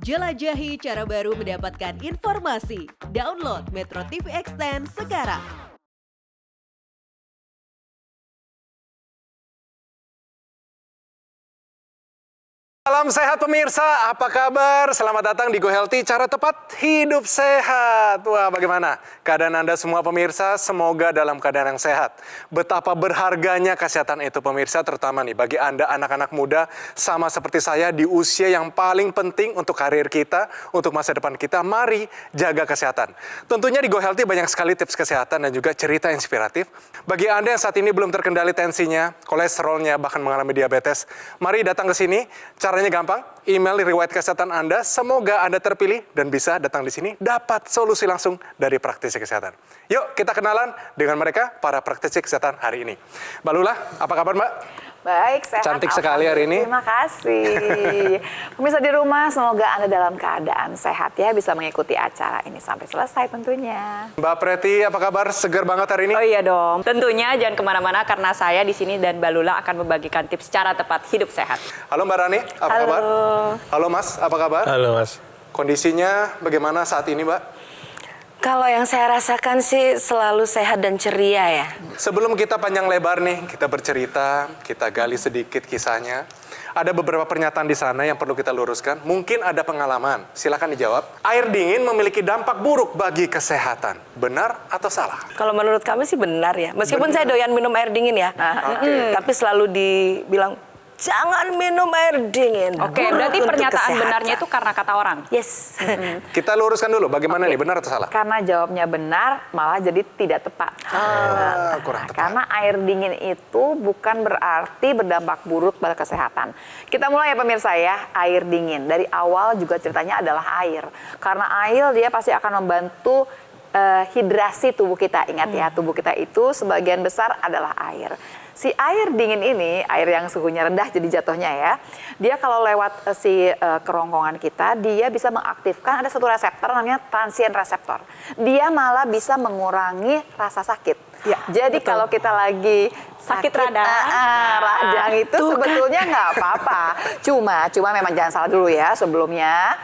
Jelajahi cara baru mendapatkan informasi. Download Metro TV Extend sekarang. Salam sehat pemirsa, apa kabar? Selamat datang di Go Healthy, cara tepat hidup sehat. Wah, bagaimana keadaan Anda semua pemirsa? Semoga dalam keadaan yang sehat. Betapa berharganya kesehatan itu pemirsa, terutama nih bagi Anda anak-anak muda sama seperti saya di usia yang paling penting untuk karir kita, untuk masa depan kita. Mari jaga kesehatan. Tentunya di Go Healthy banyak sekali tips kesehatan dan juga cerita inspiratif. Bagi Anda yang saat ini belum terkendali tensinya, kolesterolnya, bahkan mengalami diabetes, mari datang ke sini. Caranya gampang, email riwayat kesehatan Anda, semoga Anda terpilih dan bisa datang di sini dapat solusi langsung dari praktisi kesehatan. Yuk kita kenalan dengan mereka, para praktisi kesehatan hari ini. Mbak Lula, apa kabar Mbak? Baik, sehat. Cantik sekali hari ini. Terima kasih. Pemirsa di rumah, semoga Anda dalam keadaan sehat ya, bisa mengikuti acara ini sampai selesai tentunya. Mbak Preti, apa kabar? Segar banget hari ini? Oh iya dong, tentunya jangan kemana-mana karena saya di sini dan Mbak Lula akan membagikan tips cara tepat hidup sehat. Halo Mbak Rani, apa kabar? Halo Mas, apa kabar? Halo Mas. Kondisinya bagaimana saat ini Mbak? Kalau yang saya rasakan sih selalu sehat dan ceria ya. Sebelum kita panjang lebar nih, kita bercerita, kita gali sedikit kisahnya. Ada beberapa pernyataan di sana yang perlu kita luruskan. Mungkin ada pengalaman, silakan dijawab. Air dingin memiliki dampak buruk bagi kesehatan. Benar atau salah? Kalau menurut kami sih benar ya. Meskipun saya doyan minum air dingin ya. Tapi selalu dibilang jangan minum air dingin. Oke, Buruk berarti untuk pernyataan kesehatan. benarnya itu karena kata orang. Yes. Kita luruskan dulu, bagaimana nih, benar atau salah? Karena jawabnya benar, malah jadi tidak tepat. Kurang tepat. Karena air dingin itu bukan berarti berdampak buruk pada kesehatan. Kita mulai ya pemirsa ya, air dingin. Dari awal juga ceritanya adalah air. Karena air dia pasti akan membantu hidrasi tubuh kita. Ingat ya, tubuh kita itu sebagian besar adalah air. Si air dingin ini, air yang suhunya rendah jadi jatuhnya ya, dia kalau lewat kerongkongan kita, dia bisa mengaktifkan ada satu reseptor namanya transient reseptor. Dia malah bisa mengurangi rasa sakit. Ya, jadi betul. kalau kita lagi Sakit radang. radang itu sebetulnya nggak apa-apa. Cuma memang jangan salah dulu ya sebelumnya.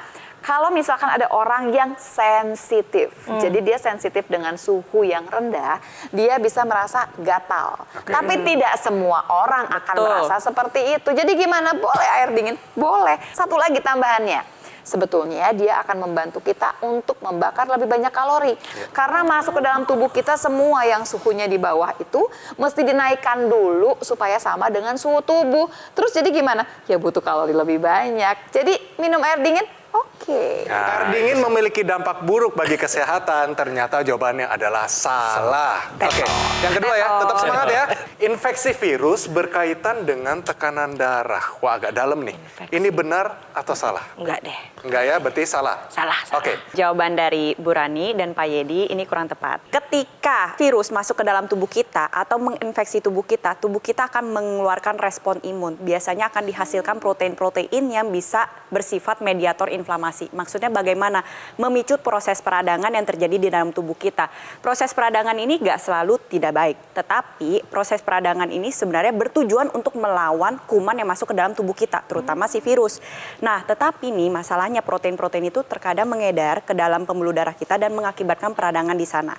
Kalau misalkan ada orang yang sensitif, jadi dia sensitif dengan suhu yang rendah, dia bisa merasa gatal. Tapi tidak semua orang akan merasa seperti itu. Jadi gimana? Boleh air dingin? Boleh. Satu lagi tambahannya. Sebetulnya dia akan membantu kita untuk membakar lebih banyak kalori. Karena masuk ke dalam tubuh kita semua yang suhunya di bawah itu mesti dinaikkan dulu supaya sama dengan suhu tubuh. Terus jadi gimana? Ya butuh kalori lebih banyak. Jadi minum air dingin? Oke. Air dingin memiliki dampak buruk bagi kesehatan. Ternyata jawabannya adalah salah. Oke. Yang kedua ya, tetap semangat ya. Infeksi virus berkaitan dengan tekanan darah. Wah, agak dalam nih. Ini benar atau salah? Enggak deh. Enggak ya, berarti salah. Salah. Oke. Jawaban dari Bu Rani dan Pak Yedi ini kurang tepat. Ketika virus masuk ke dalam tubuh kita atau menginfeksi tubuh kita akan mengeluarkan respon imun. Biasanya akan dihasilkan protein-protein yang bisa bersifat mediator inflamasi. Maksudnya bagaimana? Memicu proses peradangan yang terjadi di dalam tubuh kita. Proses peradangan ini nggak selalu tidak baik. Tetapi proses peradangan ini sebenarnya bertujuan untuk melawan kuman yang masuk ke dalam tubuh kita, terutama si virus. Nah, tetapi nih masalahnya protein-protein itu terkadang mengedar ke dalam pembuluh darah kita dan mengakibatkan peradangan di sana.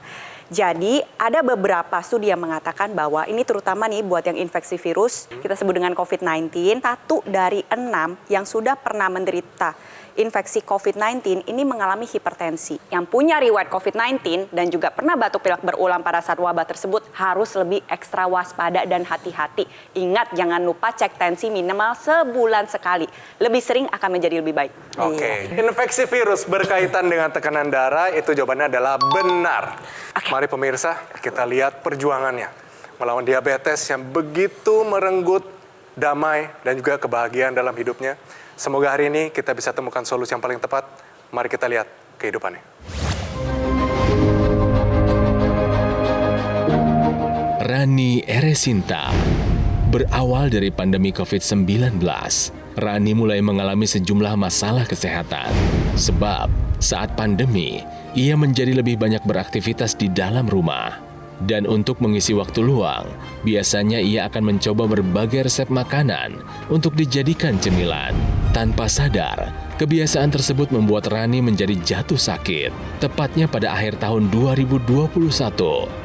Jadi ada beberapa studi yang mengatakan bahwa ini terutama nih buat yang infeksi virus, kita sebut dengan COVID-19, 1 dari 6 yang sudah pernah menderita infeksi COVID-19 ini mengalami hipertensi. Yang punya riwayat COVID-19 dan juga pernah batuk pilek berulang pada saat wabah tersebut harus lebih ekstra waspada dan hati-hati. Ingat, jangan lupa cek tensi minimal sebulan sekali. Lebih sering akan menjadi lebih baik. Oke. Infeksi virus berkaitan dengan tekanan darah, itu jawabannya adalah benar. Mari pemirsa, kita lihat perjuangannya melawan diabetes yang begitu merenggut damai dan juga kebahagiaan dalam hidupnya. Semoga hari ini kita bisa temukan solusi yang paling tepat. Mari kita lihat kehidupannya. Rani Eresinta. Berawal dari pandemi COVID-19, Rani mulai mengalami sejumlah masalah kesehatan. Sebab saat pandemi, ia menjadi lebih banyak beraktivitas di dalam rumah. Dan untuk mengisi waktu luang, biasanya ia akan mencoba berbagai resep makanan untuk dijadikan cemilan. Tanpa sadar, Kebiasaan tersebut membuat Rani menjadi jatuh sakit. Tepatnya pada akhir tahun 2021,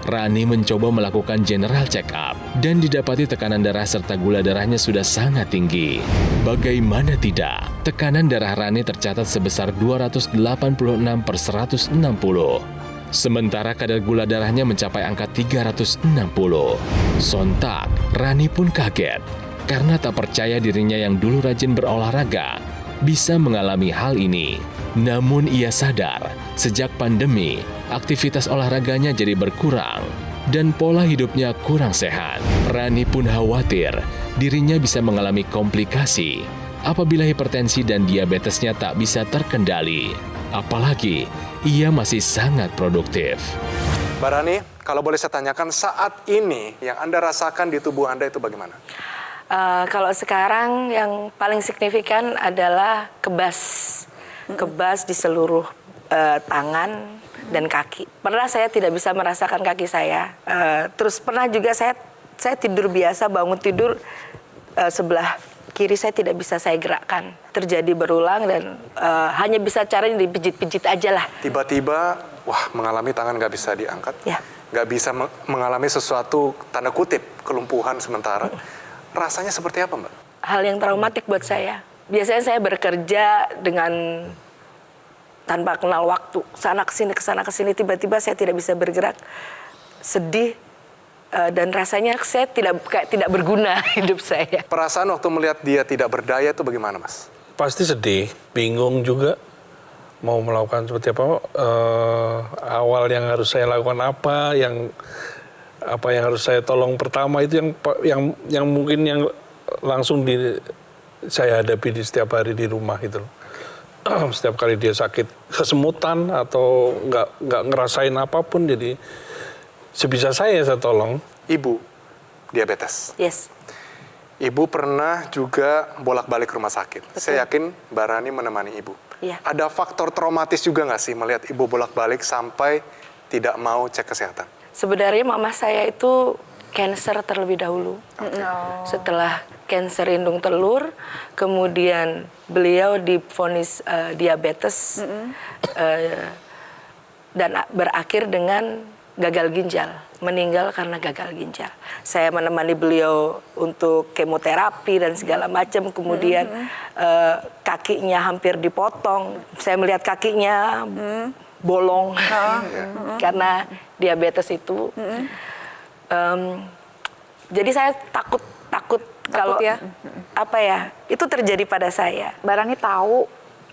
Rani mencoba melakukan general check up dan didapati tekanan darah serta gula darahnya sudah sangat tinggi. Bagaimana tidak, tekanan darah Rani tercatat sebesar 286/160. Sementara kadar gula darahnya mencapai angka 360. Sontak, Rani pun kaget karena tak percaya dirinya yang dulu rajin berolahraga bisa mengalami hal ini. Namun ia sadar, sejak pandemi, aktivitas olahraganya jadi berkurang dan pola hidupnya kurang sehat. Rani pun khawatir dirinya bisa mengalami komplikasi apabila hipertensi dan diabetesnya tak bisa terkendali. Apalagi, ia masih sangat produktif. Mbak Rani, kalau boleh saya tanyakan, saat ini yang Anda rasakan di tubuh Anda itu bagaimana? Kalau sekarang yang paling signifikan adalah kebas di seluruh tangan dan kaki. Pernah saya tidak bisa merasakan kaki saya. Terus pernah juga saya tidur biasa, bangun tidur sebelah kiri saya tidak bisa saya gerakkan. Terjadi berulang dan hanya bisa caranya dipijit-pijit aja lah. Tiba-tiba, mengalami tangan nggak bisa diangkat, Ya. nggak bisa mengalami sesuatu tanda kutip kelumpuhan sementara. Rasanya seperti apa, Mbak? Hal yang traumatik buat saya. Biasanya saya bekerja dengan tanpa kenal waktu, sana kesini, tiba-tiba saya tidak bisa bergerak, sedih, dan rasanya saya tidak berguna hidup saya. Perasaan waktu melihat dia tidak berdaya itu bagaimana, Mas? Pasti sedih, bingung juga mau melakukan seperti apa. Awal yang harus saya lakukan apa yang harus saya tolong pertama itu yang mungkin yang langsung saya hadapi di setiap hari di rumah gitu loh. Setiap kali dia sakit kesemutan atau nggak ngerasain apapun, jadi sebisa saya tolong. Ibu diabetes. Yes. Ibu pernah juga bolak-balik rumah sakit. Betul. Saya yakin Mbak Rani menemani ibu. Iya. Ada faktor traumatis juga nggak sih melihat ibu bolak-balik sampai tidak mau cek kesehatan? Sebenarnya mama saya itu cancer terlebih dahulu. Setelah cancer indung telur, kemudian beliau divonis diabetes dan berakhir dengan gagal ginjal, meninggal karena gagal ginjal. Saya menemani beliau untuk kemoterapi dan segala macam, kemudian kakinya hampir dipotong. Saya melihat kakinya bolong karena diabetes itu. Jadi saya takut kalau ya? itu terjadi pada saya. Mbak Rani tahu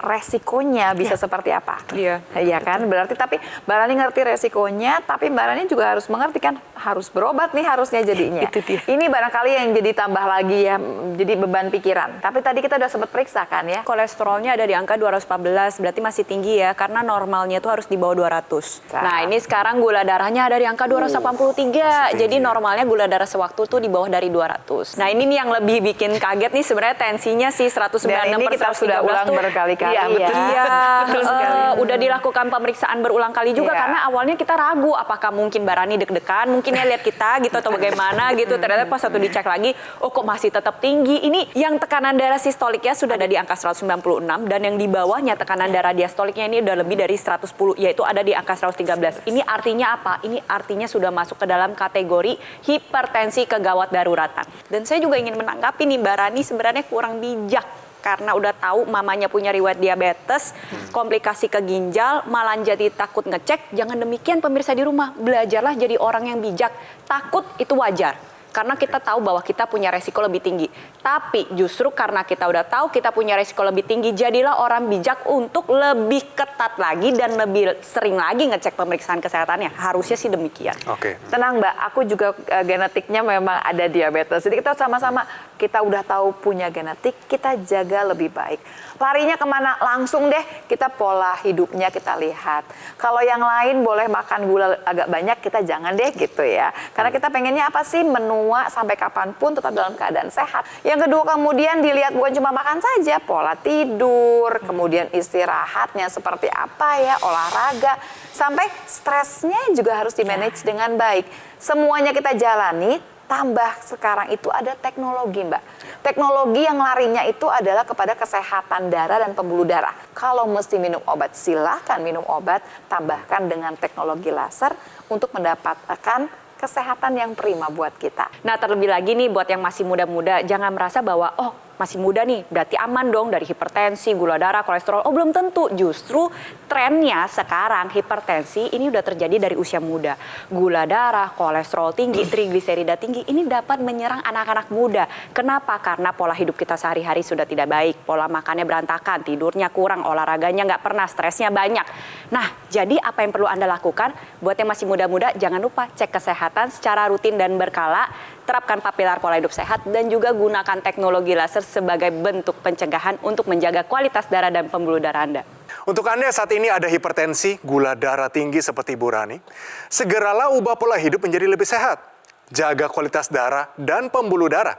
resikonya bisa seperti apa. Iya. Iya kan? Berarti tapi Mbak Rani ngerti resikonya, tapi Mbak Rani juga harus mengerti kan harus berobat nih harusnya jadinya. Itu dia. Ini barangkali yang jadi tambah lagi ya, jadi beban pikiran. Tapi tadi kita udah sempat periksa kan ya. Kolesterolnya ada di angka 214, berarti masih tinggi ya, karena normalnya itu harus di bawah 200. Nah, ini sekarang gula darahnya ada di angka 283, jadi normalnya gula darah sewaktu tuh di bawah dari 200. Nah, ini nih yang lebih bikin kaget nih sebenarnya tensinya sih 196 Dan ini kita sudah ulang berkali-kali Iya, betul. ya. Betul sekali. Udah dilakukan pemeriksaan berulang kali juga Iya. karena awalnya kita ragu apakah mungkin Mbak Rani deg-degan, mungkin ya lihat kita gitu atau bagaimana gitu. Ternyata pas waktu dicek lagi, oh kok masih tetap tinggi. Ini yang tekanan darah sistoliknya sudah ada di angka 196 dan yang di bawahnya tekanan darah diastoliknya ini udah lebih dari 110, yaitu ada di angka 113. Ini artinya apa? Ini artinya sudah masuk ke dalam kategori hipertensi kegawat daruratan. Dan saya juga ingin menanggapi nih Mbak Rani sebenarnya kurang bijak. Karena udah tahu mamanya punya riwayat diabetes, komplikasi ke ginjal, malah jadi takut ngecek. Jangan demikian pemirsa di rumah, belajarlah jadi orang yang bijak. Takut itu wajar, karena kita tahu bahwa kita punya resiko lebih tinggi. Tapi justru karena kita udah tahu kita punya resiko lebih tinggi, jadilah orang bijak untuk lebih ketat lagi dan lebih sering lagi ngecek pemeriksaan kesehatannya. Harusnya sih demikian. Oke. Tenang Mbak, aku juga genetiknya memang ada diabetes. Jadi kita sama-sama, kita udah tahu punya genetik, kita jaga lebih baik. Larinya kemana? Langsung deh kita pola hidupnya kita lihat. Kalau yang lain boleh makan gula agak banyak, kita jangan deh gitu ya. Karena kita pengennya apa sih? Menua sampai kapanpun tetap dalam keadaan sehat. Yang kedua kemudian dilihat bukan cuma makan saja, pola tidur, kemudian istirahatnya seperti apa ya, olahraga. Sampai stresnya juga harus di-manage dengan baik. Semuanya kita jalani, Tambah sekarang itu ada teknologi, Mbak. Teknologi yang larinya itu adalah kepada kesehatan darah dan pembuluh darah. Kalau mesti minum obat, silahkan minum obat, tambahkan dengan teknologi laser untuk mendapatkan kesehatan yang prima buat kita. Nah, terlebih lagi nih buat yang masih muda-muda, jangan merasa bahwa masih muda nih, berarti aman dong dari hipertensi, gula darah, kolesterol. Belum tentu. Justru trennya sekarang hipertensi ini udah terjadi dari usia muda. Gula darah, kolesterol tinggi, trigliserida tinggi, ini dapat menyerang anak-anak muda. Kenapa? Karena pola hidup kita sehari-hari sudah tidak baik. Pola makannya berantakan, tidurnya kurang, olahraganya nggak pernah, stresnya banyak. Nah, jadi apa yang perlu Anda lakukan? Buat yang masih muda-muda, jangan lupa cek kesehatan secara rutin dan berkala. Terapkan pilar pola hidup sehat dan juga gunakan teknologi laser sebagai bentuk pencegahan untuk menjaga kualitas darah dan pembuluh darah Anda. Untuk Anda saat ini ada hipertensi, gula darah tinggi seperti Ibu Rani, segeralah ubah pola hidup menjadi lebih sehat. Jaga kualitas darah dan pembuluh darah.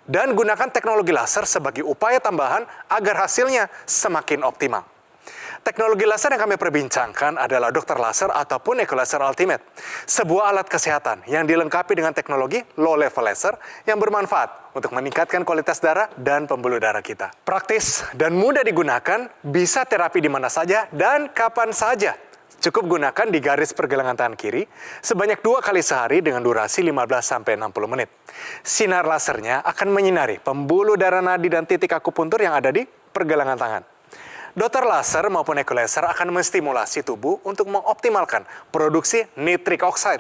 Dan gunakan teknologi laser sebagai upaya tambahan agar hasilnya semakin optimal. Teknologi laser yang kami perbincangkan adalah Dr. Laser ataupun Eco Laser Ultimate. Sebuah alat kesehatan yang dilengkapi dengan teknologi low level laser yang bermanfaat untuk meningkatkan kualitas darah dan pembuluh darah kita. Praktis dan mudah digunakan, bisa terapi di mana saja dan kapan saja. Cukup gunakan di garis pergelangan tangan kiri sebanyak 2 kali sehari dengan durasi 15-60 menit. Sinar lasernya akan menyinari pembuluh darah nadi dan titik akupuntur yang ada di pergelangan tangan. Dokter laser maupun Eco Laser akan menstimulasi tubuh untuk mengoptimalkan produksi nitric oxide.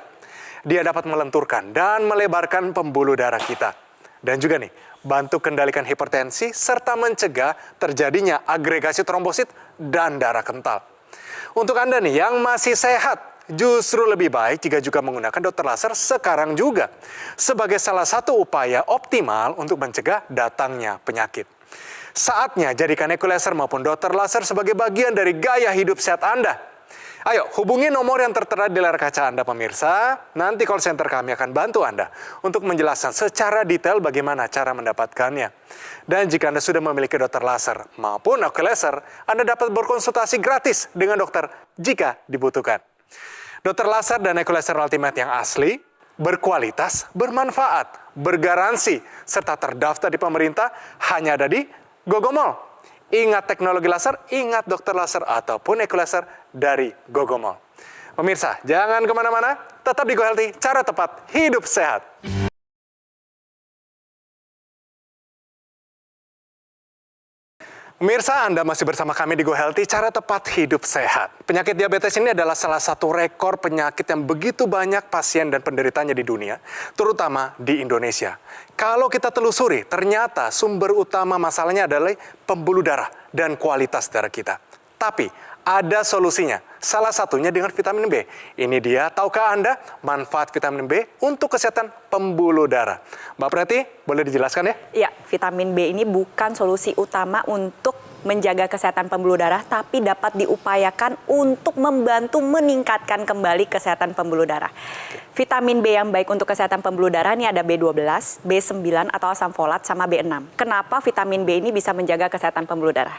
Dia dapat melenturkan dan melebarkan pembuluh darah kita. Dan juga nih, bantu kendalikan hipertensi serta mencegah terjadinya agregasi trombosit dan darah kental. Untuk Anda nih yang masih sehat, justru lebih baik jika juga menggunakan dokter laser sekarang juga. Sebagai salah satu upaya optimal untuk mencegah datangnya penyakit. Saatnya jadikan Eco Laser maupun dokter laser sebagai bagian dari gaya hidup sehat Anda. Ayo, hubungi nomor yang tertera di layar kaca Anda pemirsa. Nanti call center kami akan bantu Anda untuk menjelaskan secara detail bagaimana cara mendapatkannya. Dan jika Anda sudah memiliki dokter laser maupun Eco Laser, Anda dapat berkonsultasi gratis dengan dokter jika dibutuhkan. Dokter laser dan Eco Laser Ultimate yang asli, berkualitas, bermanfaat, bergaransi, serta terdaftar di pemerintah hanya ada di Gogomall. Ingat teknologi laser, ingat dokter laser ataupun Eco Laser dari Gogomall. Pemirsa, jangan kemana-mana, tetap di Go Healthy, cara tepat hidup sehat. Pemirsa, Anda masih bersama kami di Go Healthy, cara tepat hidup sehat. Penyakit diabetes ini adalah salah satu rekor penyakit yang begitu banyak pasien dan penderitanya di dunia, terutama di Indonesia. Kalau kita telusuri, ternyata sumber utama masalahnya adalah pembuluh darah dan kualitas darah kita. Tapi ada solusinya, salah satunya dengan vitamin B. Ini dia, tahukah Anda manfaat vitamin B untuk kesehatan pembuluh darah? Mbak Preti, boleh dijelaskan ya? Ya, vitamin B ini bukan solusi utama untuk menjaga kesehatan pembuluh darah, tapi dapat diupayakan untuk membantu meningkatkan kembali kesehatan pembuluh darah. Vitamin B yang baik untuk kesehatan pembuluh darah ini ada B12, B9 atau asam folat sama B6. Kenapa vitamin B ini bisa menjaga kesehatan pembuluh darah?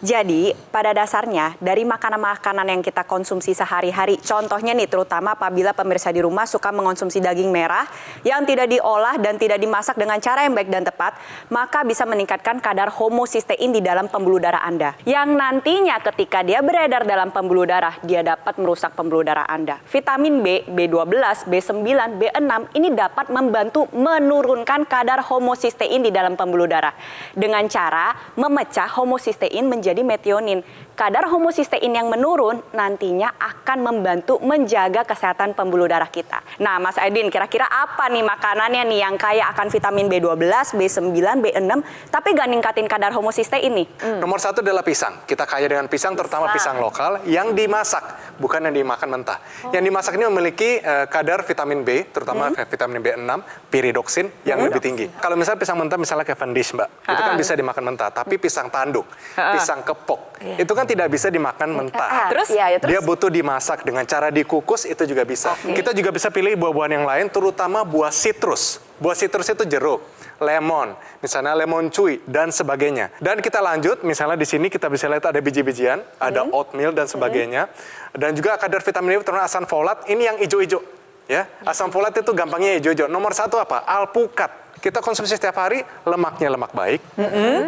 Jadi, pada dasarnya dari makanan-makanan yang kita konsumsi sehari-hari, contohnya nih terutama apabila pemirsa di rumah suka mengonsumsi daging merah yang tidak diolah dan tidak dimasak dengan cara yang baik dan tepat, maka bisa meningkatkan kadar homocysteine di dalam pembuluh darah Anda. Yang nantinya ketika dia beredar dalam pembuluh darah, dia dapat merusak pembuluh darah Anda. Vitamin B, B12, B9, B6 ini dapat membantu menurunkan kadar homocysteine di dalam pembuluh darah dengan cara memecah homocysteine menjadi metionin. Kadar homocysteine yang menurun nantinya akan membantu menjaga kesehatan pembuluh darah kita. Nah, Mas Aidin, kira-kira apa nih makanannya nih yang kaya akan vitamin B12, B9, B6 tapi gak ningkatin kadar homocysteine nih? Nomor 1 adalah pisang. Kita kaya dengan pisang, terutama pisang lokal yang dimasak, bukan yang dimakan mentah. Yang dimasak ini memiliki kadar vitamin B, terutama vitamin B6, piridoksin yang lebih tinggi. Kalau misalnya pisang mentah, misalnya Cavendish, Mbak, itu kan bisa dimakan mentah. Tapi pisang tanduk, pisang kepok, itu kan tidak bisa dimakan mentah. Terus? Dia butuh dimasak dengan cara dikukus, itu juga bisa. Kita juga bisa pilih buah-buahan yang lain, terutama buah sitrus. Buah sitrus itu jeruk, lemon, misalnya lemon cuy, dan sebagainya. Dan kita lanjut, misalnya di sini kita bisa lihat ada biji-bijian, ada oatmeal dan sebagainya. Dan juga kadar vitamin B terutama asam folat, ini yang hijau-hijau. Ya, asam folat itu gampangnya ya Jojo. Nomor 1 apa? Alpukat. Kita konsumsi setiap hari, lemaknya lemak baik,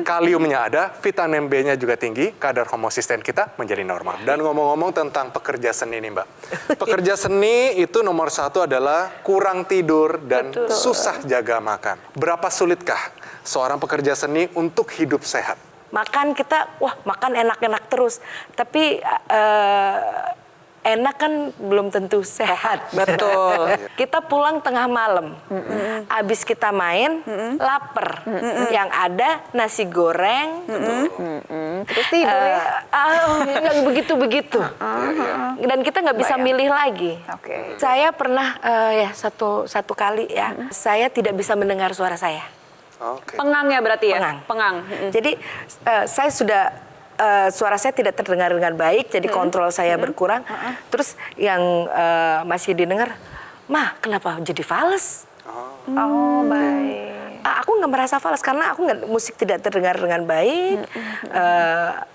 kaliumnya ada, vitamin B-nya juga tinggi, kadar homosisten kita menjadi normal. Dan ngomong-ngomong tentang pekerja seni nih Mbak. Pekerja seni itu nomor 1 adalah kurang tidur dan susah jaga makan. Berapa sulitkah seorang pekerja seni untuk hidup sehat? Makan kita, makan enak-enak terus. Tapi enak kan belum tentu sehat. Betul. Kita pulang tengah malam, abis kita main, lapar. Yang ada nasi goreng, Terus tidur ya. nggak begitu-begitu. Dan kita nggak bisa milih lagi. Oke. Saya pernah satu kali ya, saya tidak bisa mendengar suara saya. Oke. Pengang ya berarti ya? Pengang. Jadi saya sudah suara saya tidak terdengar dengan baik, jadi kontrol saya berkurang. Terus yang masih didengar, "Mah, kenapa jadi fales?" Oh, baik. Aku nggak merasa fales karena aku nggak, musik tidak terdengar dengan baik,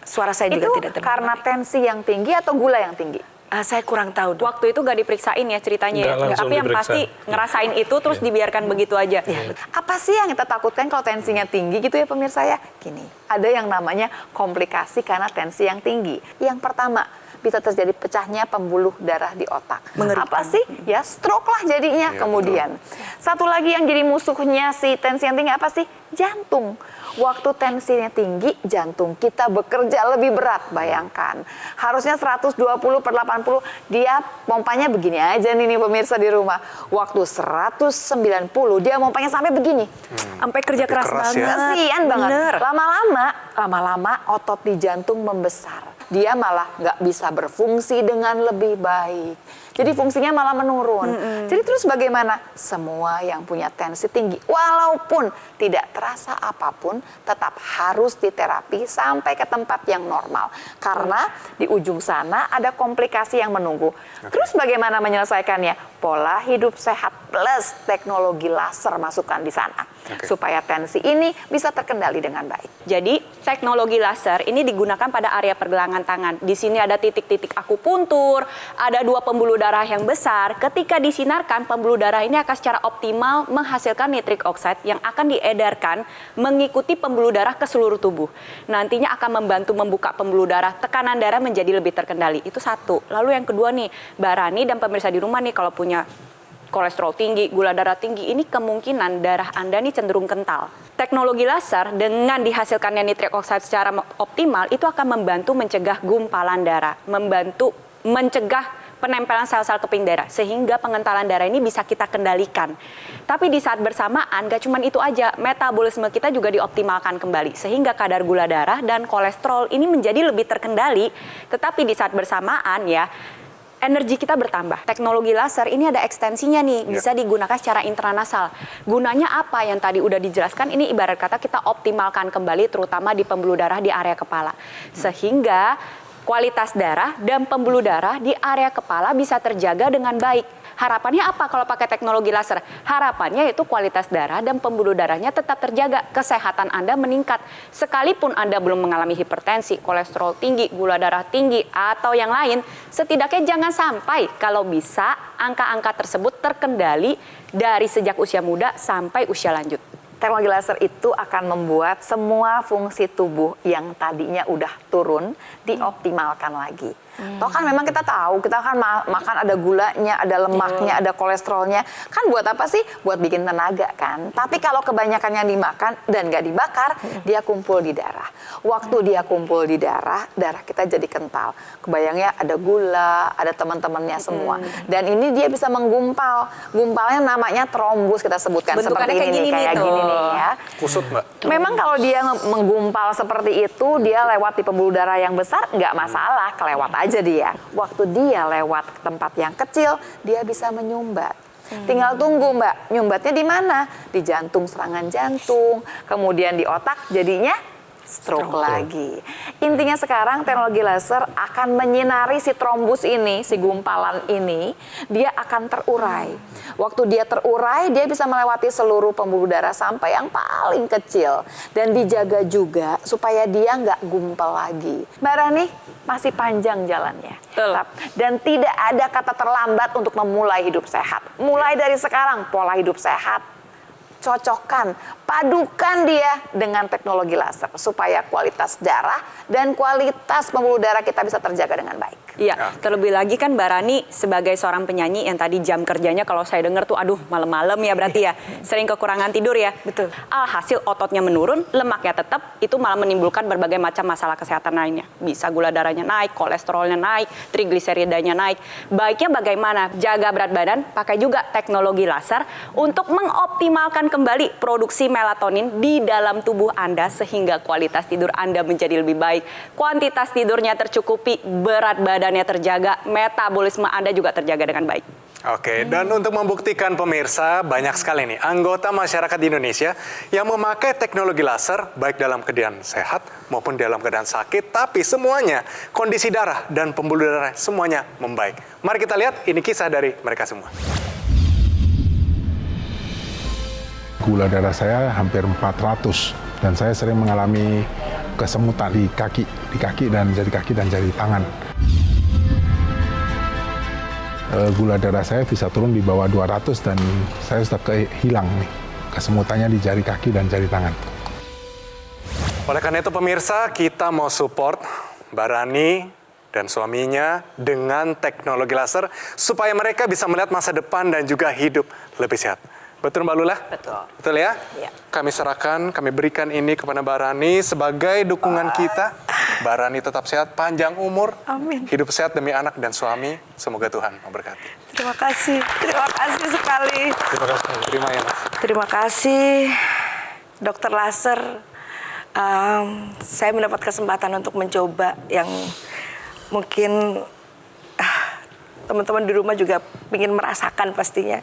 suara saya juga Itu tidak terdengar. karena tensi yang tinggi atau gula yang tinggi? Saya kurang tahu. Dok. Waktu itu gak diperiksain ya ceritanya ya, Nggak langsung tapi yang diperiksa. pasti ngerasain itu terus dibiarkan begitu aja. Apa sih yang kita takutkan kalau tensinya tinggi gitu ya pemirsa ya? Gini, ada yang namanya komplikasi karena tensi yang tinggi. Yang pertama, bisa terjadi pecahnya pembuluh darah di otak. Apa sih? Ya stroke lah jadinya. Kemudian, satu lagi yang jadi musuhnya si tensi yang tinggi apa sih? Jantung. Waktu tensinya tinggi, jantung kita bekerja lebih berat. Bayangkan, harusnya 120/80, dia pompanya begini aja nih pemirsa di rumah. Waktu 190, dia pompanya sampai begini. Sampai kerja Lebih keras keras banget. ya. Kasian banget. Bener. Lama-lama otot di jantung membesar. Dia malah nggak bisa berfungsi dengan lebih baik. Jadi fungsinya malah menurun. Jadi terus bagaimana? Semua yang punya tensi tinggi, walaupun tidak terasa apapun, tetap harus diterapi sampai ke tempat yang normal. Karena di ujung sana ada komplikasi yang menunggu. Terus bagaimana menyelesaikannya? Pola hidup sehat plus teknologi laser masukkan di sana. Supaya tensi ini bisa terkendali dengan baik. Jadi teknologi laser ini digunakan pada area pergelangan tangan. Di sini ada titik-titik akupuntur, ada 2 pembuluh darah yang besar. Ketika disinarkan, pembuluh darah ini akan secara optimal menghasilkan nitric oxide yang akan diedarkan mengikuti pembuluh darah ke seluruh tubuh. Nantinya akan membantu membuka pembuluh darah, tekanan darah menjadi lebih terkendali. Itu satu. Lalu yang kedua nih, Mbak Rani dan pemirsa di rumah nih kalau punya kolesterol tinggi, gula darah tinggi, ini kemungkinan darah Anda nih cenderung kental. Teknologi laser dengan dihasilkannya nitric oxide secara optimal itu akan membantu mencegah gumpalan darah, membantu mencegah penempelan sel-sel keping darah, sehingga pengentalan darah ini bisa kita kendalikan. Tapi di saat bersamaan, gak cuma itu aja, metabolisme kita juga dioptimalkan kembali, sehingga kadar gula darah dan kolesterol ini menjadi lebih terkendali, tetapi di saat bersamaan ya, energi kita bertambah. Teknologi laser ini ada ekstensinya nih, bisa digunakan secara intranasal. Gunanya apa yang tadi udah dijelaskan, ini ibarat kata kita optimalkan kembali terutama di pembuluh darah di area kepala. Sehingga kualitas darah dan pembuluh darah di area kepala bisa terjaga dengan baik. Harapannya apa kalau pakai teknologi laser? Harapannya itu kualitas darah dan pembuluh darahnya tetap terjaga, kesehatan Anda meningkat. Sekalipun Anda belum mengalami hipertensi, kolesterol tinggi, gula darah tinggi, atau yang lain, setidaknya jangan sampai kalau bisa angka-angka tersebut terkendali dari sejak usia muda sampai usia lanjut. Teknologi laser itu akan membuat semua fungsi tubuh yang tadinya udah turun dioptimalkan lagi. Toh kan memang kita tahu, kita kan makan ada gulanya, ada lemaknya, ada kolesterolnya. Kan buat apa sih? Buat bikin tenaga kan. Tapi kalau kebanyakan yang dimakan dan nggak dibakar, dia kumpul di darah. Waktu dia kumpul di darah, darah kita jadi kental. Kebayangnya ada gula, ada teman-temannya semua. Dan ini dia bisa menggumpal. Gumpalnya namanya trombus kita sebutkan. Bentukannya Seperti kayak ini nih, gini kayak nih, gini tuh. nih ya. Kusut Mbak. Memang kalau dia menggumpal seperti itu, dia lewat di pembuluh darah yang besar, nggak masalah, kelewat aja dia. Waktu dia lewat ke tempat yang kecil, dia bisa menyumbat. Tinggal tunggu Mbak, nyumbatnya di mana? Di jantung, serangan jantung, kemudian di otak, jadinya stroke lagi. Intinya sekarang teknologi laser akan menyinari si trombus ini, si gumpalan ini, dia akan terurai. Waktu dia terurai, dia bisa melewati seluruh pembuluh darah sampai yang paling kecil. Dan dijaga juga supaya dia nggak gumpal lagi. Mbak Rani, masih panjang jalannya. Betul. Dan tidak ada kata terlambat untuk memulai hidup sehat. Mulai dari sekarang, pola hidup sehat, cocokkan, padukan dia dengan teknologi laser supaya kualitas darah dan kualitas pembuluh darah kita bisa terjaga dengan baik. Iya, terlebih lagi kan Mbak Rani sebagai seorang penyanyi yang tadi jam kerjanya kalau saya dengar tuh aduh malam-malam ya berarti ya, sering kekurangan tidur ya. Betul. Alhasil ototnya menurun, lemaknya tetap, itu malah menimbulkan berbagai macam masalah kesehatan lainnya. Bisa gula darahnya naik, kolesterolnya naik, trigliseridanya naik. Baiknya bagaimana? Jaga berat badan, pakai juga teknologi laser untuk mengoptimalkan kembali produksi melatonin di dalam tubuh Anda sehingga kualitas tidur Anda menjadi lebih baik. Kuantitas tidurnya tercukupi, berat badannya terjaga, metabolisme Anda juga terjaga dengan baik. Oke, dan untuk membuktikan pemirsa, banyak sekali nih anggota masyarakat di Indonesia yang memakai teknologi laser baik dalam keadaan sehat maupun dalam keadaan sakit, tapi semuanya kondisi darah dan pembuluh darah semuanya membaik. Mari kita lihat, ini kisah dari mereka semua. Gula darah saya hampir 400 dan saya sering mengalami kesemutan di kaki dan jari tangan. Gula darah saya bisa turun di bawah 200 dan saya sudah hilang nih kesemutannya di jari kaki dan jari tangan. Oleh karena itu pemirsa, kita mau support Mbak Rani dan suaminya dengan teknologi laser supaya mereka bisa melihat masa depan dan juga hidup lebih sehat. Betul Mbak Lula? Betul. Betul ya? Iya. Kami serahkan, kami berikan ini kepada Mbak Rani sebagai dukungan kita. Mbak Rani tetap sehat, panjang umur, Amin. hidup sehat demi anak dan suami. Semoga Tuhan memberkati. Terima kasih sekali. Terima kasih. Terima ya Mas. Terima kasih, Dokter Laser. Saya mendapat kesempatan untuk mencoba yang mungkin teman-teman di rumah juga ingin merasakan pastinya.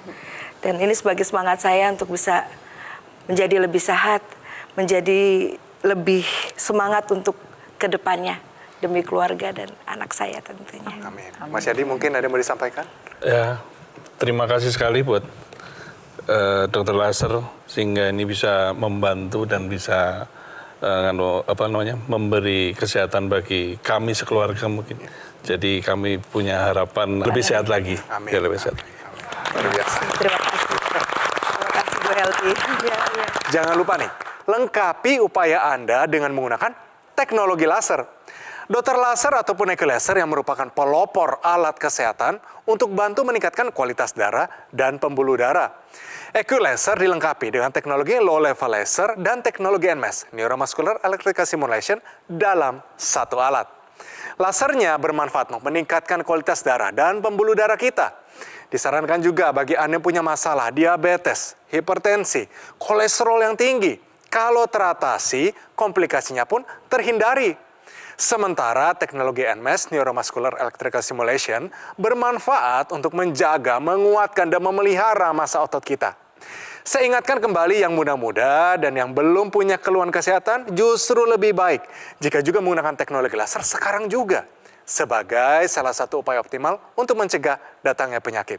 Dan ini sebagai semangat saya untuk bisa menjadi lebih sehat, menjadi lebih semangat untuk kedepannya demi keluarga dan anak saya tentunya. Amin. Mas Yadi mungkin ada yang mau disampaikan? Ya, terima kasih sekali buat Dokter Laser sehingga ini bisa membantu dan bisa memberi kesehatan bagi kami sekeluarga mungkin. Jadi kami punya harapan lebih sehat lagi. Amin. Biar lebih sehat. Luar biasa. Terima kasih. Terima kasih Bu Helti. Jangan lupa nih, lengkapi upaya Anda dengan menggunakan teknologi laser. Dokter laser ataupun EQ laser yang merupakan pelopor alat kesehatan untuk bantu meningkatkan kualitas darah dan pembuluh darah. EQ laser dilengkapi dengan teknologi low level laser dan teknologi NMS, Neuromuscular Electrical Stimulation, dalam satu alat. Lasernya bermanfaat untuk meningkatkan kualitas darah dan pembuluh darah kita. Disarankan juga bagi Anda yang punya masalah diabetes, hipertensi, kolesterol yang tinggi. Kalau teratasi, komplikasinya pun terhindari. Sementara teknologi NMS, Neuromuscular Electrical Stimulation, bermanfaat untuk menjaga, menguatkan, dan memelihara massa otot kita. Saya ingatkan kembali yang muda-muda dan yang belum punya keluhan kesehatan, justru lebih baik jika juga menggunakan teknologi laser sekarang juga, sebagai salah satu upaya optimal untuk mencegah datangnya penyakit.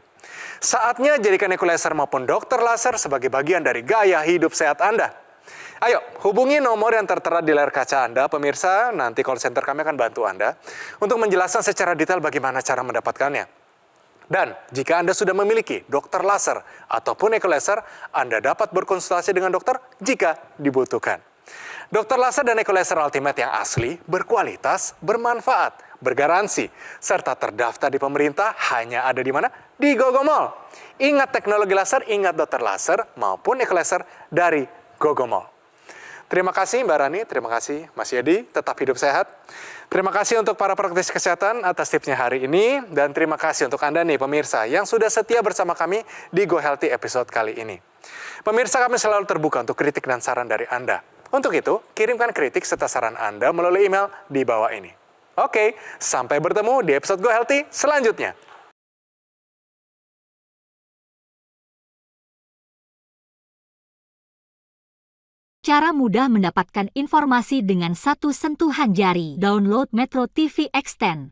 Saatnya jadikan EQ laser maupun dokter laser sebagai bagian dari gaya hidup sehat Anda. Ayo, hubungi nomor yang tertera di layar kaca Anda, pemirsa. Nanti call center kami akan bantu Anda untuk menjelaskan secara detail bagaimana cara mendapatkannya. Dan jika Anda sudah memiliki dokter laser ataupun EQ laser, Anda dapat berkonsultasi dengan dokter jika dibutuhkan. Dokter laser dan EQ laser Ultimate yang asli, berkualitas, bermanfaat, bergaransi, serta terdaftar di pemerintah hanya ada di mana? Di Gogomall. Ingat teknologi laser, ingat dokter laser maupun EQ laser dari Gogomall. Terima kasih Mbak Rani, terima kasih Mas Yedi, tetap hidup sehat. Terima kasih untuk para praktisi kesehatan atas tipsnya hari ini. Dan terima kasih untuk Anda nih pemirsa yang sudah setia bersama kami di Go Healthy episode kali ini. Pemirsa, kami selalu terbuka untuk kritik dan saran dari Anda. Untuk itu, kirimkan kritik serta saran Anda melalui email di bawah ini. Oke, sampai bertemu di episode Go Healthy selanjutnya. Cara mudah mendapatkan informasi dengan satu sentuhan jari. Download Metro TV Extend.